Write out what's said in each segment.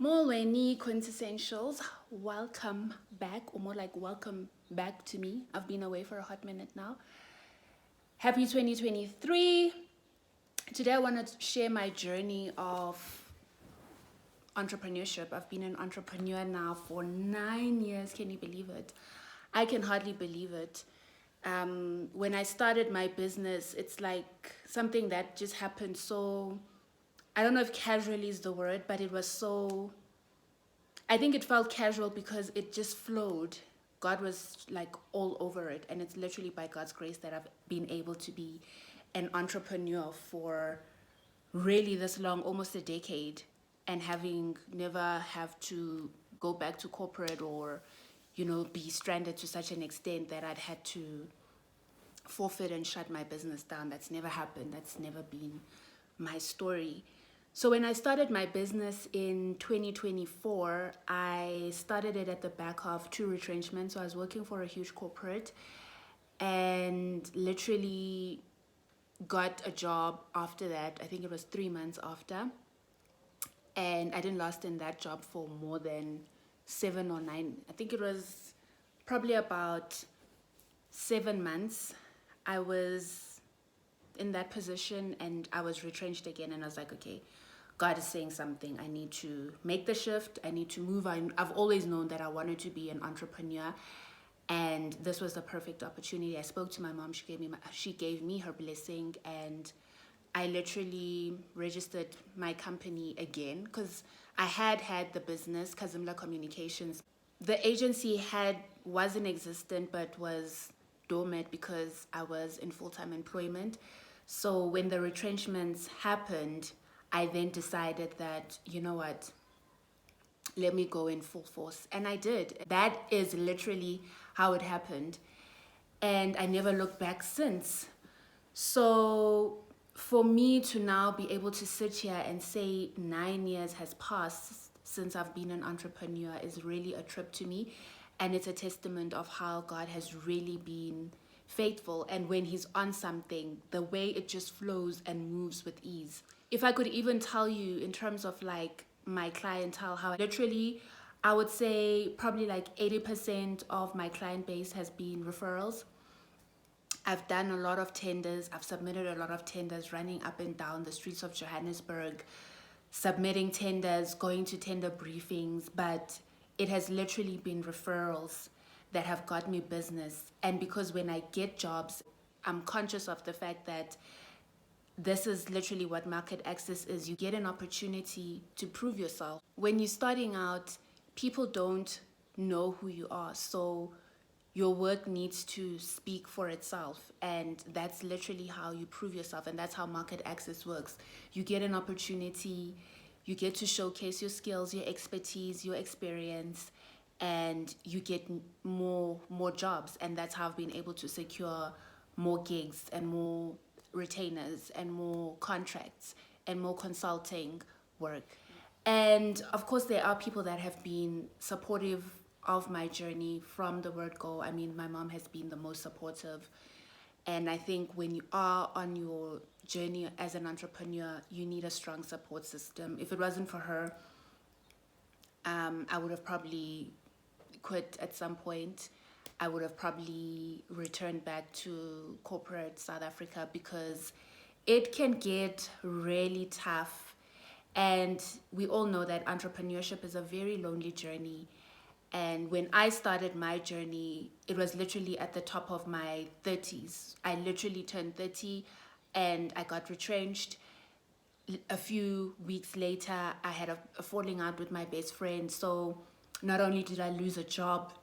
Molweni Quintessentials, welcome back, or more like welcome back to me. I've been away for a hot minute now. Happy 2023. Today I want to share my journey of entrepreneurship. I've been an entrepreneur now for 9 years. Can you believe it? I can hardly believe it. When I started my business, it's like something that just happened so, I don't know if casually is the word, but it was so, I think it felt casual because it just flowed. God was like all over it. And it's literally by God's grace that I've been able to be an entrepreneur for really this long, almost a decade, and having never have to go back to corporate or, be stranded to such an extent that I'd had to forfeit and shut my business down. That's never happened. That's never been my story. So when I started my business in 2024, I started it at the back of 2 retrenchments. So I was working for a huge corporate and literally got a job after that. I think it was 3 months after. And I didn't last in that job for more than 7 or 9. I think it was probably about 7 months. I was in that position and I was retrenched again, and I was like, okay, God is saying something. I need to make the shift. I need to move. I've always known that I wanted to be an entrepreneur, and this was the perfect opportunity. I spoke to my mom. She gave me her blessing, and I literally registered my company again because I had the business, Kazimla Communications. The agency wasn't existent but was dormant because I was in full-time employment. So when the retrenchments happened, I then decided that, you know what, let me go in full force. And I did. That is literally how it happened. And I never looked back since. So for me to now be able to sit here and say 9 years has passed since I've been an entrepreneur is really a trip to me. And it's a testament of how God has really been faithful. And when he's on something, the way it just flows and moves with ease. If I could even tell you in terms of like my clientele, how literally I would say probably like 80% of my client base has been referrals. I've done a lot of tenders. I've submitted a lot of tenders, running up and down the streets of Johannesburg, submitting tenders, going to tender briefings, but it has literally been referrals that have got me business. And because when I get jobs, I'm conscious of the fact that this is literally what market access is. You get an opportunity to prove yourself. When you're starting out, people don't know who you are. So your work needs to speak for itself. And that's literally how you prove yourself. And that's how market access works. You get an opportunity, you get to showcase your skills, your expertise, your experience, and you get more jobs. And that's how I've been able to secure more gigs and more retainers and more contracts and more consulting work. And of course, there are people that have been supportive of my journey from the word go. I mean, my mom has been the most supportive. And I think when you are on your journey as an entrepreneur, you need a strong support system. If it wasn't for her, I would have probably quit at some point. I would have probably returned back to corporate South Africa because it can get really tough. And we all know that entrepreneurship is a very lonely journey. And when I started my journey, it was literally at the top of my 30s. I literally turned 30 and I got retrenched. A few weeks later, I had a falling out with my best friend. So not only did I lose a job,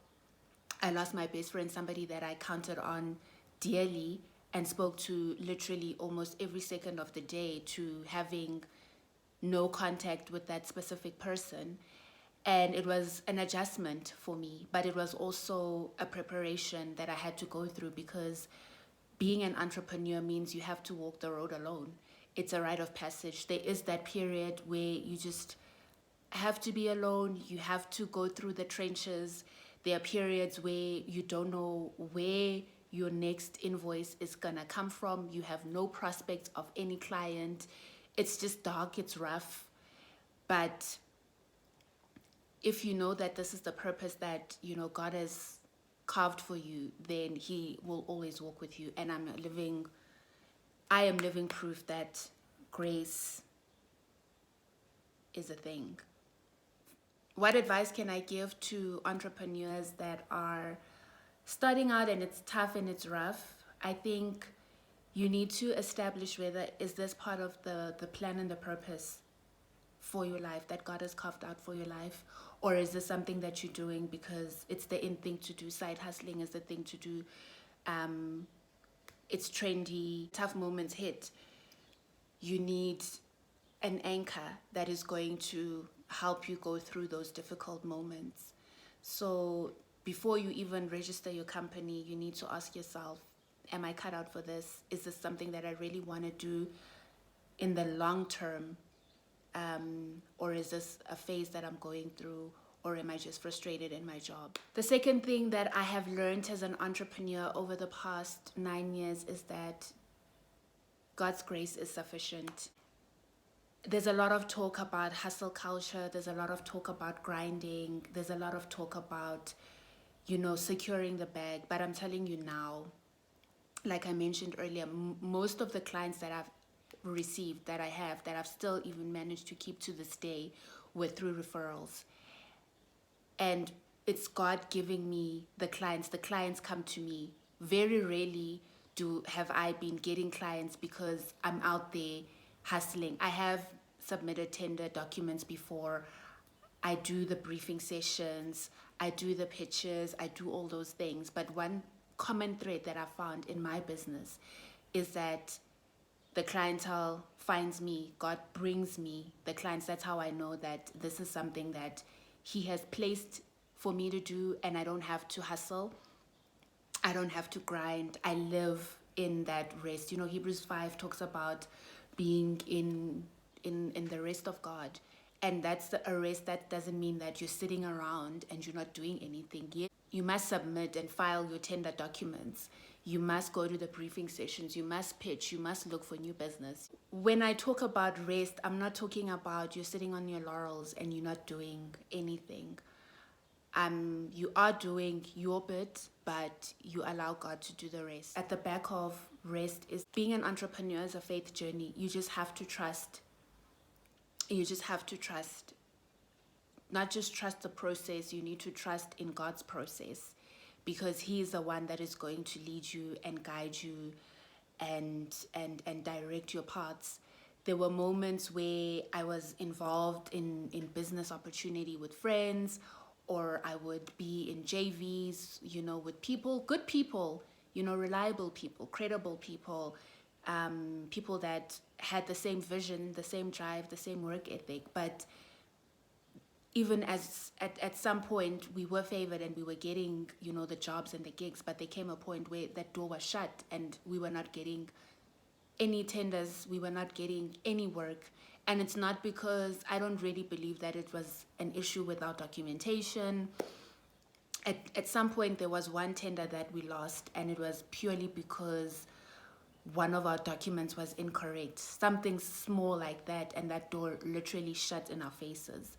I lost my best friend, somebody that I counted on dearly and spoke to literally almost every second of the day, to having no contact with that specific person. And it was an adjustment for me, but it was also a preparation that I had to go through, because being an entrepreneur means you have to walk the road alone. It's a rite of passage. There is that period where you just have to be alone. You have to go through the trenches. There are periods where you don't know where your next invoice is gonna come from. You have no prospect of any client. It's just dark, it's rough. But if you know that this is the purpose that, you know, God has carved for you, then he will always walk with you. And I am living proof that grace is a thing. What advice can I give to entrepreneurs that are starting out and it's tough and it's rough? I think you need to establish whether is this part of the plan and the purpose for your life that God has carved out for your life, or is this something that you're doing because it's the in thing to do? Side hustling is the thing to do. It's trendy. Tough moments hit. You need an anchor that is going to help you go through those difficult moments. So before you even register your company, you need to ask yourself, am I cut out for this? Is this something that I really want to do in the long term? Or is this a phase that I'm going through? Or am I just frustrated in my job? The second thing that I have learned as an entrepreneur over the past 9 years is that God's grace is sufficient. There's a lot of talk about hustle culture. There's a lot of talk about grinding. There's a lot of talk about, you know, securing the bag. But I'm telling you now, like I mentioned earlier, most of the clients that I've received, that I've still even managed to keep to this day, were through referrals. And it's God giving me the clients. The clients come to me. Very rarely have I been getting clients because I'm out there hustling. I have submitted tender documents before. I do the briefing sessions. I do the pitches. I do all those things. But one common thread that I found in my business is that the clientele finds me. God brings me the clients. That's how I know that this is something that he has placed for me to do, and I don't have to hustle. I don't have to grind. I live in that rest. You know, Hebrews 5 talks about being in the rest of God. And that's a rest. That doesn't mean that you're sitting around and you're not doing anything. You must submit and file your tender documents. You must go to the briefing sessions. You must pitch. You must look for new business. When I talk about rest, I'm not talking about you're sitting on your laurels and you're not doing anything. You are doing your bit, but you allow God to do the rest. At the back of rest is being an entrepreneur is a faith journey. You just have to trust. You just have to trust. Not just trust the process, you need to trust in God's process, because he is the one that is going to lead you and guide you and direct your paths. There were moments where I was involved in business opportunity with friends, or I would be in JVs, you know, with people, good people, you know, reliable people, credible people, people that had the same vision, the same drive, the same work ethic. But even as at some point we were favored and we were getting, you know, the jobs and the gigs, but there came a point where that door was shut and we were not getting any tenders, we were not getting any work. And it's not because I don't really believe that it was an issue with our documentation. At some point there was one tender that we lost, and it was purely because one of our documents was incorrect, something small like that, and that door literally shut in our faces.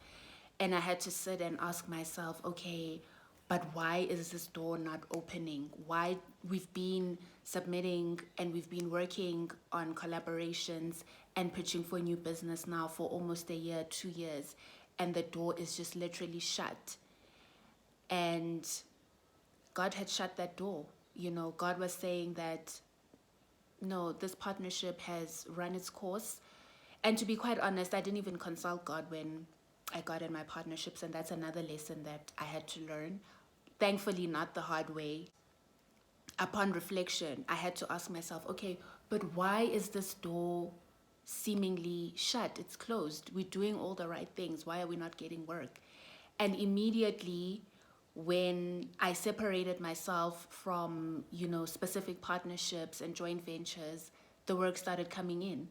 And I had to sit and ask myself, okay, but why is this door not opening? Why? We've been submitting and we've been working on collaborations and pitching for new business now for almost a year, 2 years, and the door is just literally shut. And God had shut that door. You know, God was saying that, no, this partnership has run its course. And to be quite honest, I didn't even consult God when I got in my partnerships, and that's another lesson that I had to learn. Thankfully, not the hard way. Upon reflection, I had to ask myself, okay, but why is this door seemingly shut? It's closed. We're doing all the right things. Why are we not getting work? And immediately, when I separated myself from, you know, specific partnerships and joint ventures, the work started coming in.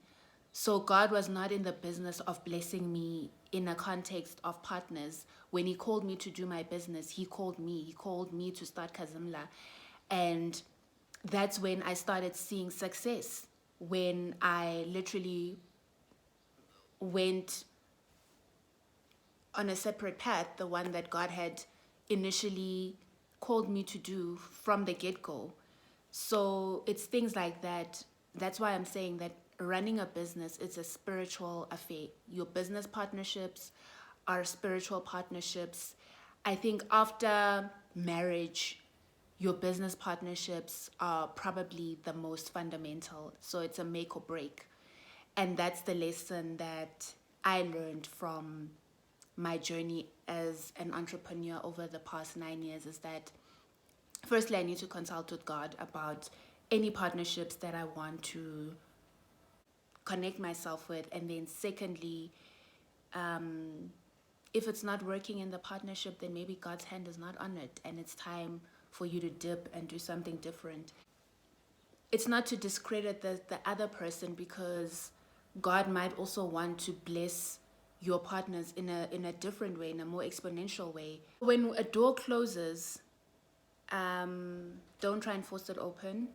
So God was not in the business of blessing me in a context of partners. When he called me to do my business, he called me. He called me to start Kazimla. And that's when I started seeing success. When I literally went on a separate path, the one that God had initially called me to do from the get-go. So it's things like that. That's why I'm saying that running a business is a spiritual affair. Your business partnerships are spiritual partnerships. I think after marriage, your business partnerships are probably the most fundamental. So it's a make or break. And that's the lesson that I learned from my journey as an entrepreneur over the past 9 years, is that firstly, I need to consult with God about any partnerships that I want to connect myself with. And then secondly, if it's not working in the partnership, then maybe God's hand is not on it and it's time for you to dip and do something different. It's not to discredit the other person, because God might also want to bless your partners in a different way, in a more exponential way. When a door closes, don't try and force it open.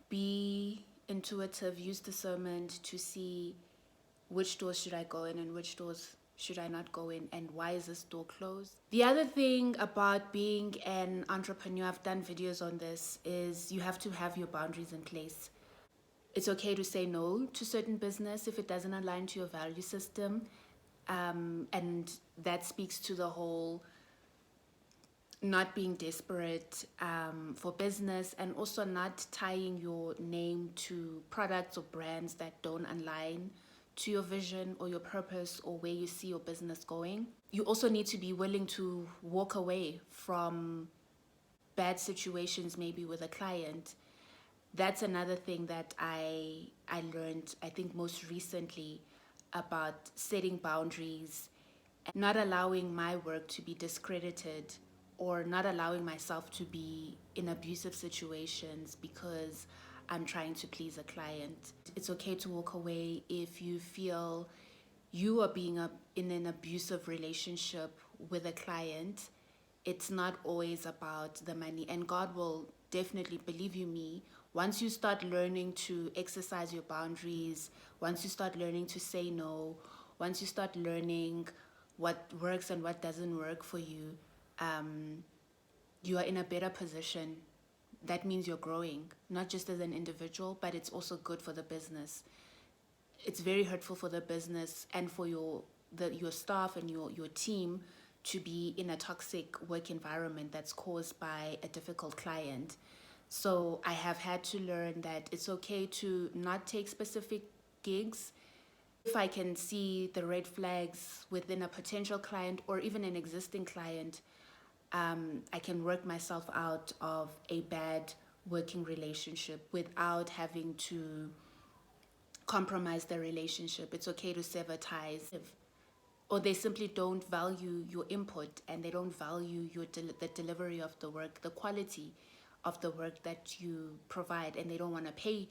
Be intuitive, use discernment to see which doors should I go in and which doors should I not go in, and why is this door closed? The other thing about being an entrepreneur, I've done videos on this, is you have to have your boundaries in place. It's okay to say no to certain business if it doesn't align to your value system. And that speaks to the whole not being desperate for business, and also not tying your name to products or brands that don't align to your vision or your purpose or where you see your business going. You also need to be willing to walk away from bad situations, maybe with a client. That's another thing that I learned, I think, most recently, about setting boundaries, not allowing my work to be discredited, or not allowing myself to be in abusive situations because I'm trying to please a client. It's okay to walk away if you feel you are being in an abusive relationship with a client. It's not always about the money, and God will definitely, believe you me, once you start learning to exercise your boundaries, once you start learning to say no, once you start learning what works and what doesn't work for you, you are in a better position. That means you're growing, not just as an individual, but it's also good for the business. It's very hurtful for the business and for your staff and your team to be in a toxic work environment that's caused by a difficult client. So I have had to learn that it's okay to not take specific gigs. If I can see the red flags within a potential client or even an existing client, I can work myself out of a bad working relationship without having to compromise the relationship. It's okay to sever ties. Or they simply don't value your input, and they don't value the delivery of the work, the quality of the work that you provide, and they don't want to pay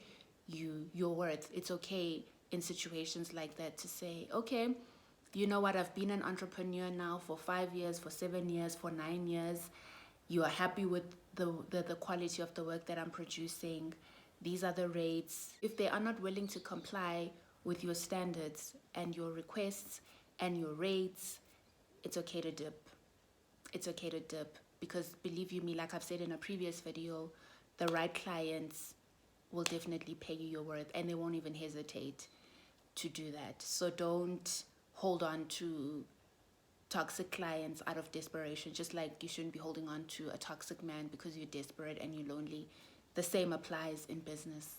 you your worth. It's okay in situations like that to say, okay, you know what, I've been an entrepreneur now for 5 years, for 7 years, for 9 years. You are happy with the quality of the work that I'm producing. These are the rates. If they are not willing to comply with your standards and your requests and your rates, it's okay to dip. It's okay to dip, because believe you me, like I've said in a previous video, the right clients will definitely pay you your worth, and they won't even hesitate to do that. So don't hold on to toxic clients out of desperation, just like you shouldn't be holding on to a toxic man because you're desperate and you're lonely. The same applies in business.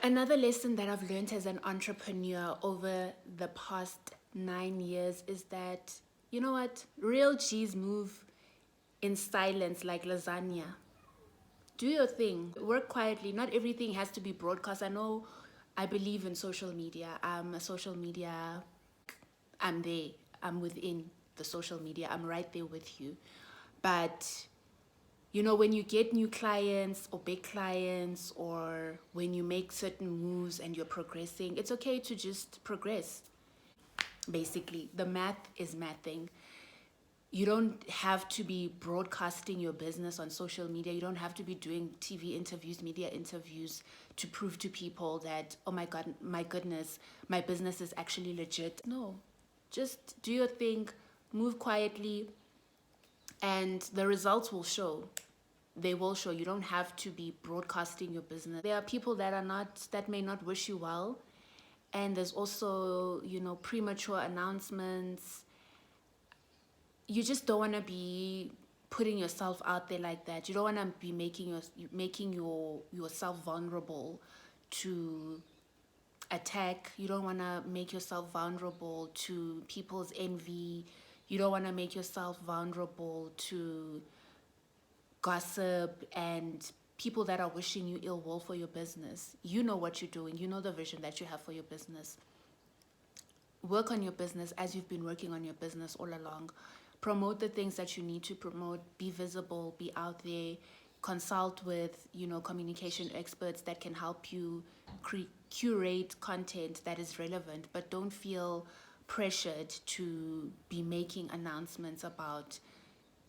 Another lesson that I've learned as an entrepreneur over the past 9 years is that, you know what, real G's move in silence like lasagna. Do your thing, work quietly. Not everything has to be broadcast. I believe in social media. I'm a social media, I'm there, I'm within the social media, I'm right there with you. But you know, when you get new clients or big clients, or when you make certain moves and you're progressing, it's okay to just progress. Basically, the math is mathing. You don't have to be broadcasting your business on social media. You don't have to be doing TV interviews, media interviews to prove to people that, oh my God, my goodness, my business is actually legit. No. Just do your thing, move quietly, and the results will show. They will show. You don't have to be broadcasting your business. There are people that may not wish you well, and there's also, premature announcements. You just don't want to be putting yourself out there like that. You don't want to be making yourself vulnerable to attack. You don't want to make yourself vulnerable to people's envy. You don't want to make yourself vulnerable to gossip and people that are wishing you ill will for your business. You know what you're doing. You know the vision that you have for your business. Work on your business as you've been working on your business all along. Promote the things that you need to promote. Be visible, be out there. Consult with, communication experts that can help you curate content that is relevant, but don't feel pressured to be making announcements about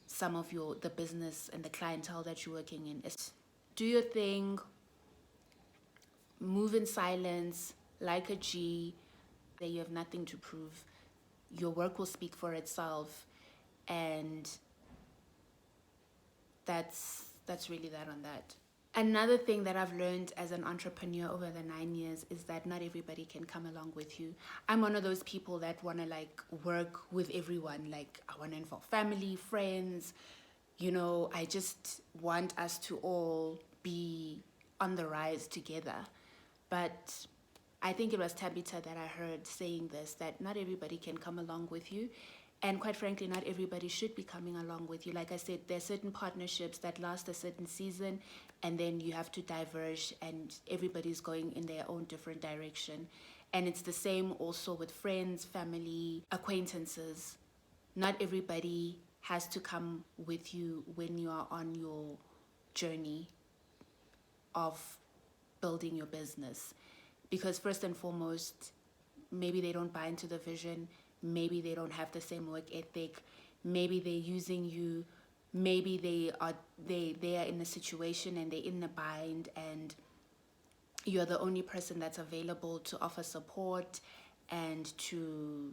some of the business and the clientele that you're working in. Do your thing, move in silence, like a G. That you have nothing to prove. Your work will speak for itself, and that's really that on that. Another thing that I've learned as an entrepreneur over the 9 years is that not everybody can come along with you. I'm one of those people that want to work with everyone. I want to involve family, friends. I just want us to all be on the rise together. But I think it was Tabitha that I heard saying this, that not everybody can come along with you. And quite frankly, not everybody should be coming along with you. Like I said, there are certain partnerships that last a certain season, and then you have to diverge, and everybody's going in their own different direction. And it's the same also with friends, family, acquaintances. Not everybody has to come with you when you are on your journey of building your business. Because first and foremost, maybe they don't buy into the vision. Maybe they don't have the same work ethic. Maybe they're using you. Maybe they are in a situation and they're in a bind, and you're the only person that's available to offer support and to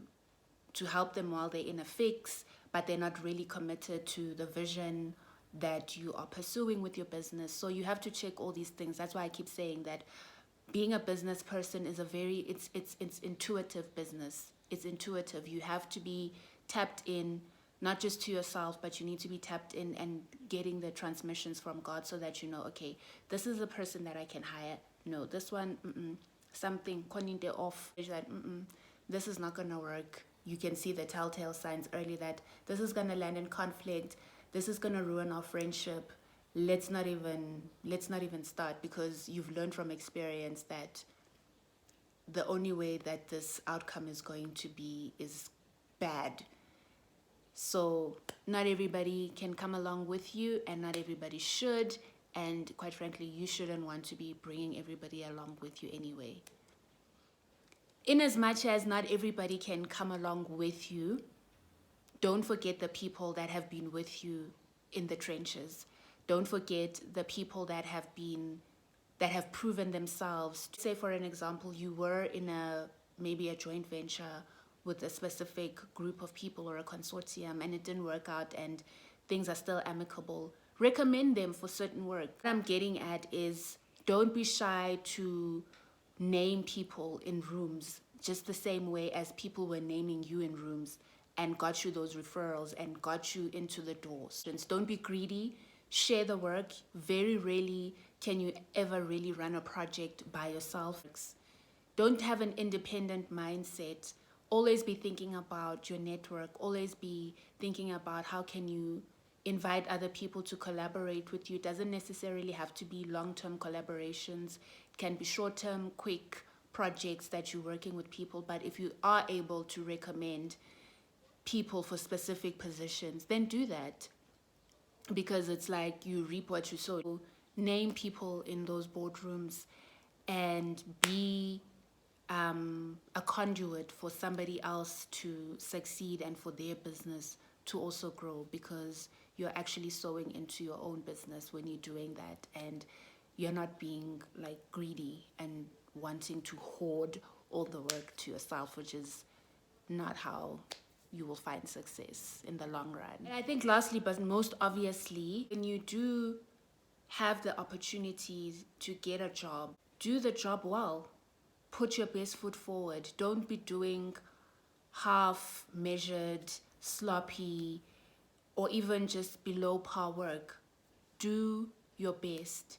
help them while they're in a fix, but they're not really committed to the vision that you are pursuing with your business. So you have to check all these things. That's why I keep saying that being a business person is it's intuitive business. It's intuitive. You have to be tapped in, not just to yourself, but you need to be tapped in and getting the transmissions from God so that you know, okay, this is the person that I can hire. No, this one, something, koninte off, that, this is not going to work. You can see the telltale signs early that this is going to land in conflict. This is going to ruin our friendship. Let's not even start, because you've learned from experience that the only way that this outcome is going to be is bad. So not everybody can come along with you, and not everybody should. And quite frankly, you shouldn't want to be bringing everybody along with you anyway. In as much as not everybody can come along with you, don't forget the people that have been with you in the trenches. Don't forget the people that have proven themselves. Say, for an example, you were in maybe a joint venture with a specific group of people or a consortium, and it didn't work out and things are still amicable. Recommend them for certain work. What I'm getting at is, don't be shy to name people in rooms, just the same way as people were naming you in rooms and got you those referrals and got you into the doors. Don't be greedy. Share the work. Very rarely can you ever really run a project by yourself. Don't have an independent mindset. Always be thinking about your network. Always be thinking about how can you invite other people to collaborate with you. It doesn't necessarily have to be long-term collaborations. It can be short-term, quick projects that you're working with people. But if you are able to recommend people for specific positions, then do that. Because it's like you reap what you sow. Name people in those boardrooms and be a conduit for somebody else to succeed and for their business to also grow, because you're actually sowing into your own business when you're doing that, and you're not being greedy and wanting to hoard all the work to yourself, which is not how you will find success in the long run. And I think lastly, but most obviously, when you do have the opportunities to get a job, do the job well. Put your best foot forward. Don't be doing half measured, sloppy, or even just below par work. Do your best.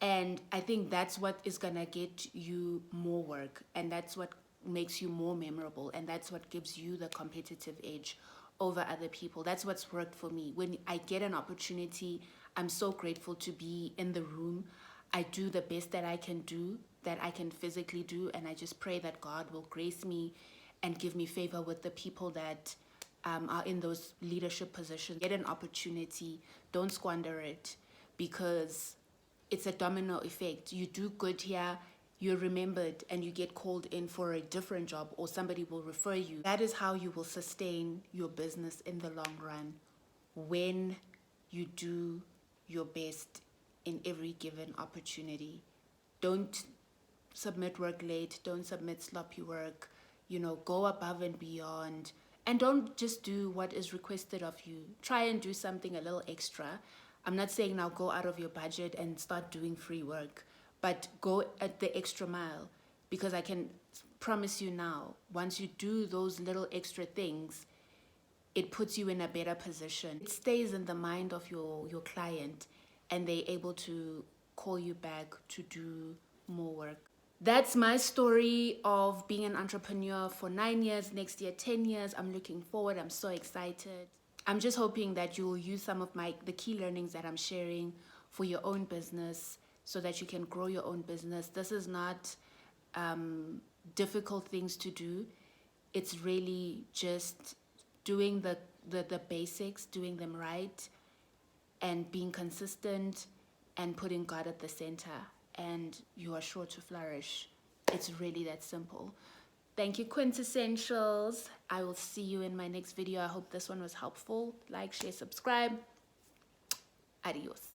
And I think that's what is gonna get you more work, and that's what makes you more memorable, and that's what gives you the competitive edge over other people. That's what's worked for me. When I get an opportunity, I'm so grateful to be in the room. I do the best that I can do, that I can physically do, and I just pray that God will grace me and give me favor with the people that are in those leadership positions. Get an opportunity, don't squander it, because it's a domino effect. You do good here, you're remembered, and you get called in for a different job, or somebody will refer you. That is how you will sustain your business in the long run, when you do your best in every given opportunity. Don't submit work late, don't submit sloppy work, go above and beyond. And don't just do what is requested of you. Try and do something a little extra. I'm not saying now go out of your budget and start doing free work, but go at the extra mile, because I can promise you now, once you do those little extra things, it puts you in a better position. It stays in the mind of your client, and they're able to call you back to do more work. That's my story of being an entrepreneur for 9 years, next year 10 years. I'm looking forward. I'm so excited. I'm just hoping that you will use some of the key learnings that I'm sharing for your own business, so that you can grow your own business. This is not difficult things to do. It's really just doing the basics, doing them right, and being consistent, and putting God at the center, and you are sure to flourish. It's really that simple. Thank you, Quintessentials. I will see you in my next video. I hope this one was helpful. Like, share, subscribe. Adios.